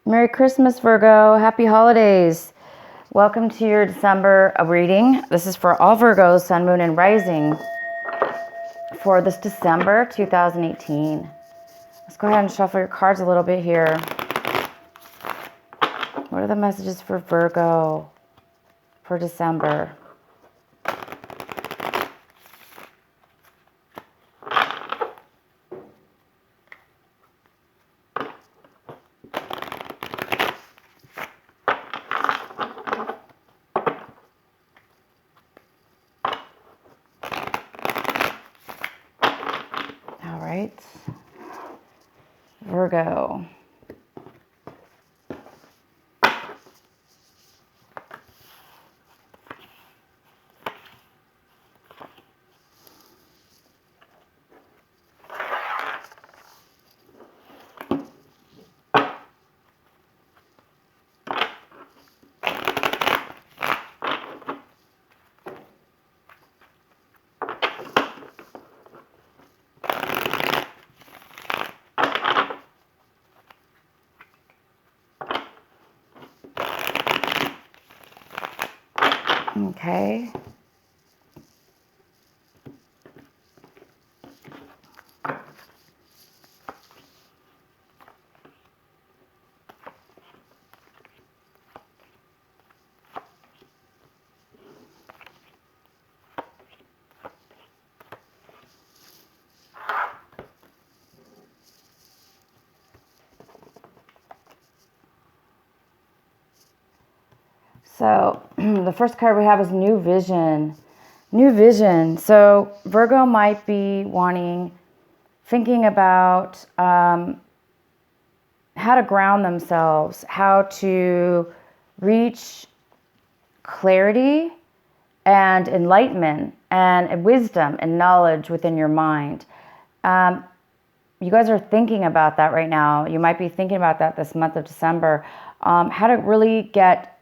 Merry Christmas, Virgo. Happy holidays. Welcome to your December reading. This is for all Virgos, Sun, Moon, and Rising for this December 2018. Let's go ahead and shuffle your cards a little bit here. What are the messages for Virgo for December? All right, Virgo. Okay. So the first card we have is New Vision. New Vision. So Virgo might be thinking about how to ground themselves, how to reach clarity and enlightenment and wisdom and knowledge within your mind. You guys are thinking about that right now. You might be thinking about that this month of December. How to really get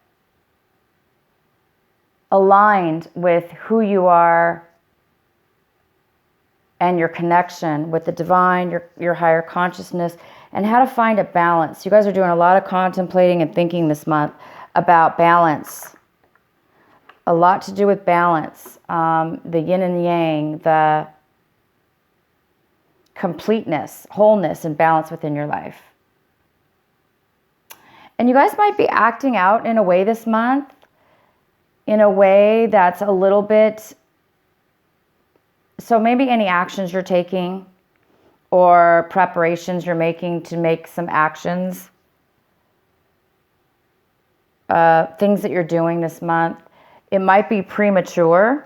aligned with who you are and your connection with the divine, your higher consciousness, and how to find a balance. You guys are doing a lot of contemplating and thinking this month about balance. A lot to do with balance, the yin and yang, the completeness, wholeness, and balance within your life. And you guys might be acting out in a way this month, in a way that's a little bit, so maybe any actions you're taking or preparations you're making to make some actions, things that you're doing this month, it might be premature.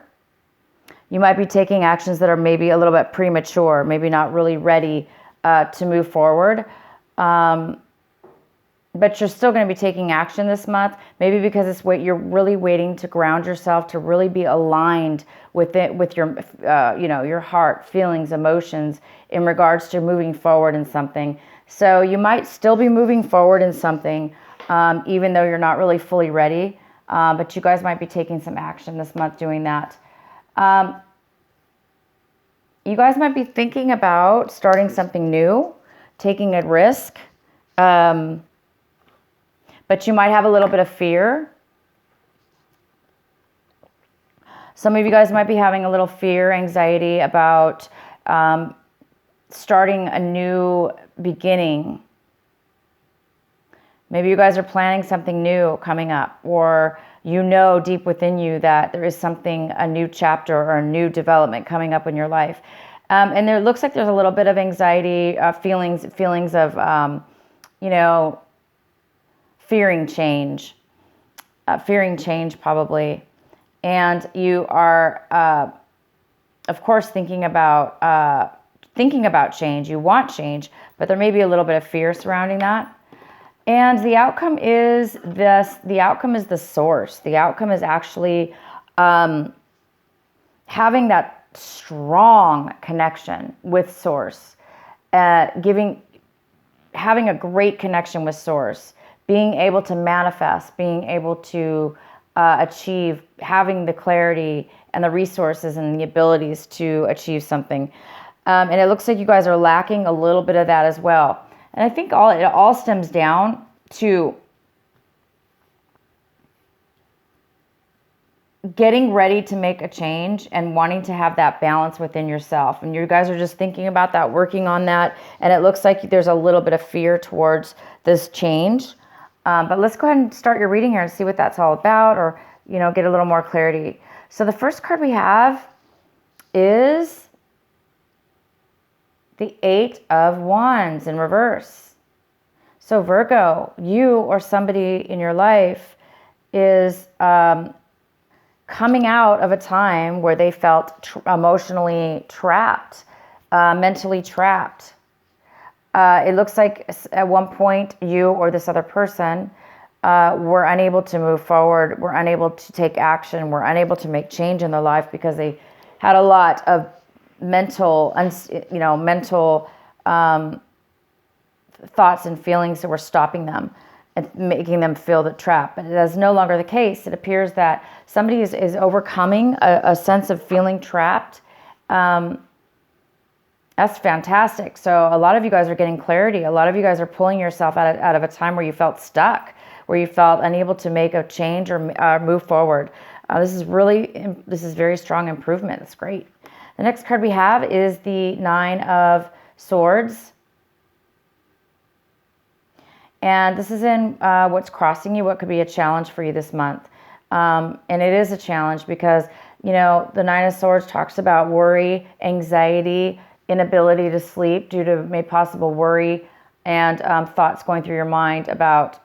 You might be taking actions that are maybe a little bit premature, maybe not really ready to move forward. But you're still going to be taking action this month, maybe because you're really waiting to ground yourself, to really be aligned with it, with your, your heart, feelings, emotions in regards to moving forward in something. So you might still be moving forward in something, even though you're not really fully ready. But you guys might be taking some action this month doing that. You guys might be thinking about starting something new, taking a risk. But you might have a little bit of fear. Some of you guys might be having a little fear, anxiety about starting a new beginning. Maybe you guys are planning something new coming up, or you know deep within you that there is something, a new chapter or a new development coming up in your life. And there looks like there's a little bit of anxiety, feelings of, fearing change probably. And you are, of course, thinking about change. You want change, but there may be a little bit of fear surrounding that. And the outcome is this. The outcome is the source. The outcome is actually having that strong connection with source, having a great connection with source, being able to manifest, being able to achieve, having the clarity and the resources and the abilities to achieve something. And it looks like you guys are lacking a little bit of that as well. And I think it all stems down to getting ready to make a change and wanting to have that balance within yourself. And you guys are just thinking about that, working on that. And it looks like there's a little bit of fear towards this change. But let's go ahead and start your reading here and see what that's all about, or, get a little more clarity. So the first card we have is the 8 of Wands in reverse. So Virgo, you or somebody in your life is coming out of a time where they felt emotionally trapped, mentally trapped. It looks like at one point you or this other person were unable to move forward, were unable to take action, were unable to make change in their life because they had a lot of mental thoughts and feelings that were stopping them and making them feel the trap. But it is no longer the case. It appears that somebody is overcoming a sense of feeling trapped. That's fantastic. So a lot of you guys are getting clarity. A lot of you guys are pulling yourself out of a time where you felt stuck, where you felt unable to make a change or move forward. This is very strong improvement. It's great. The next card we have is the 9 of Swords. And this is in what's crossing you, what could be a challenge for you this month. And it is a challenge because, the 9 of Swords talks about worry, anxiety, inability to sleep due to maybe possible worry and thoughts going through your mind about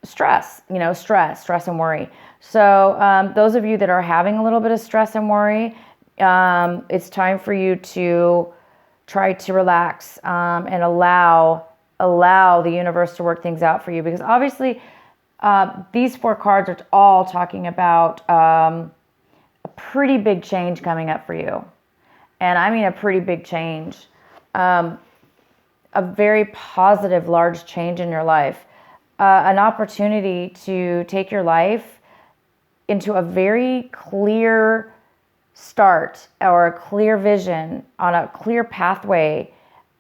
stress and worry. So those of you that are having a little bit of stress and worry, it's time for you to try to relax and allow the universe to work things out for you, because obviously these 4 cards are all talking about a pretty big change coming up for you. And I mean a pretty big change, a very positive, large change in your life, an opportunity to take your life into a very clear start or a clear vision on a clear pathway,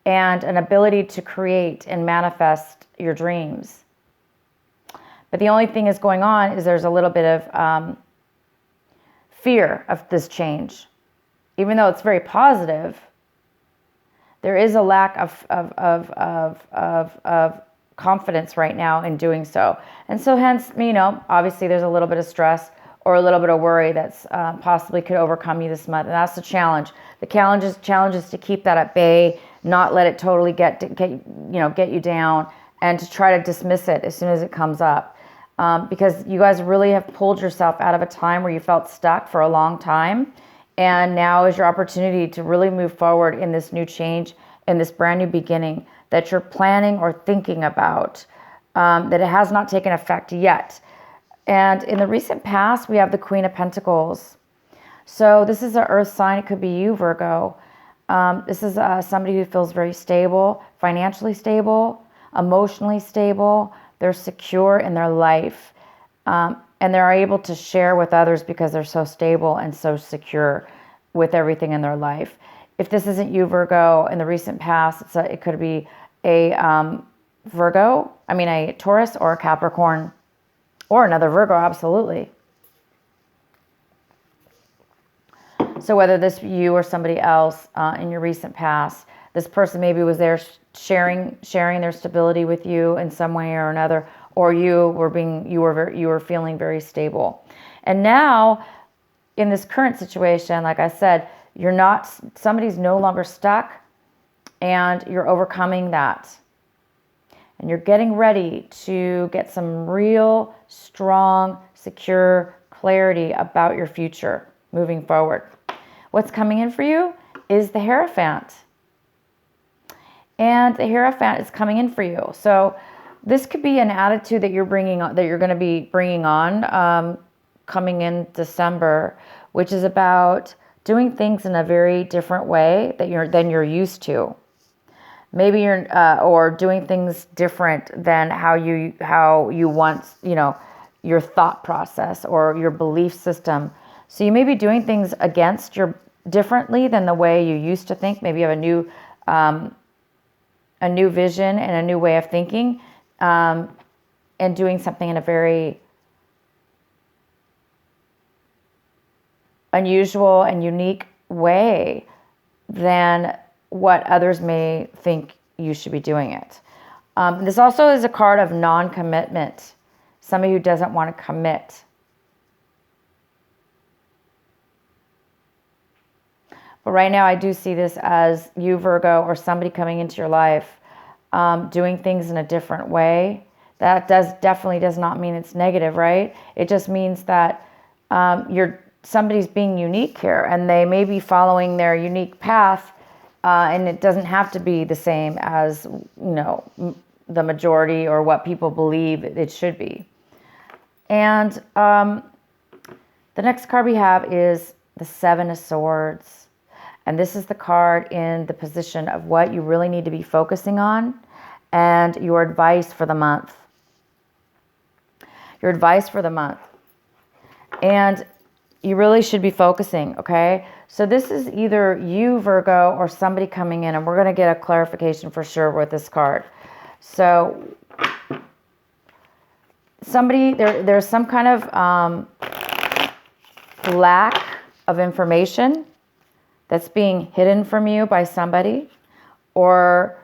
and an ability to create and manifest your dreams. But the only thing is going on is there's a little bit of fear of this change. Even though it's very positive, there is a lack of confidence right now in doing so. And so hence, obviously there's a little bit of stress or a little bit of worry that's possibly could overcome you this month. And that's the challenge. The challenge is to keep that at bay, not let it totally get you down, and to try to dismiss it as soon as it comes up. Because you guys really have pulled yourself out of a time where you felt stuck for a long time. And now is your opportunity to really move forward in this new change, in this brand new beginning that you're planning or thinking about, that it has not taken effect yet. And in the recent past, we have the Queen of Pentacles. So this is an earth sign. It could be you, Virgo. This is somebody who feels very stable, financially stable, emotionally stable. They're secure in their life. And they're able to share with others because they're so stable and so secure with everything in their life. If this isn't you, Virgo, in the recent past, it could be a Taurus or a Capricorn, or another Virgo, absolutely. So whether this you or somebody else in your recent past, this person maybe was there sharing their stability with you in some way or another, or you were feeling very stable. And now in this current situation, like I said, somebody's no longer stuck, and you're overcoming that. And you're getting ready to get some real strong, secure clarity about your future moving forward. What's coming in for you is the Hierophant. And the Hierophant is coming in for you. So this could be an attitude that you're going to be bringing on coming in December, which is about doing things in a very different way than you're used to. Maybe you're or doing things different than how you want, your thought process or your belief system. So you may be doing things differently than the way you used to think. Maybe you have a new vision and a new way of thinking. and doing something in a very unusual and unique way than what others may think you should be doing it. This also is a card of non-commitment. Somebody who doesn't want to commit. But right now I do see this as you, Virgo, or somebody coming into your life, doing things in a different way. That definitely does not mean it's negative, right? It just means that somebody's being unique here, and they may be following their unique path, and it doesn't have to be the same as, the majority or what people believe it should be. And the next card we have is the Seven of Swords. And this is the card in the position of what you really need to be focusing on and your advice for the month. Your advice for the month. And you really should be focusing, okay? So this is either you, Virgo, or somebody coming in, and we're going to get a clarification for sure with this card. So there's some kind of lack of information that's being hidden from you by somebody, or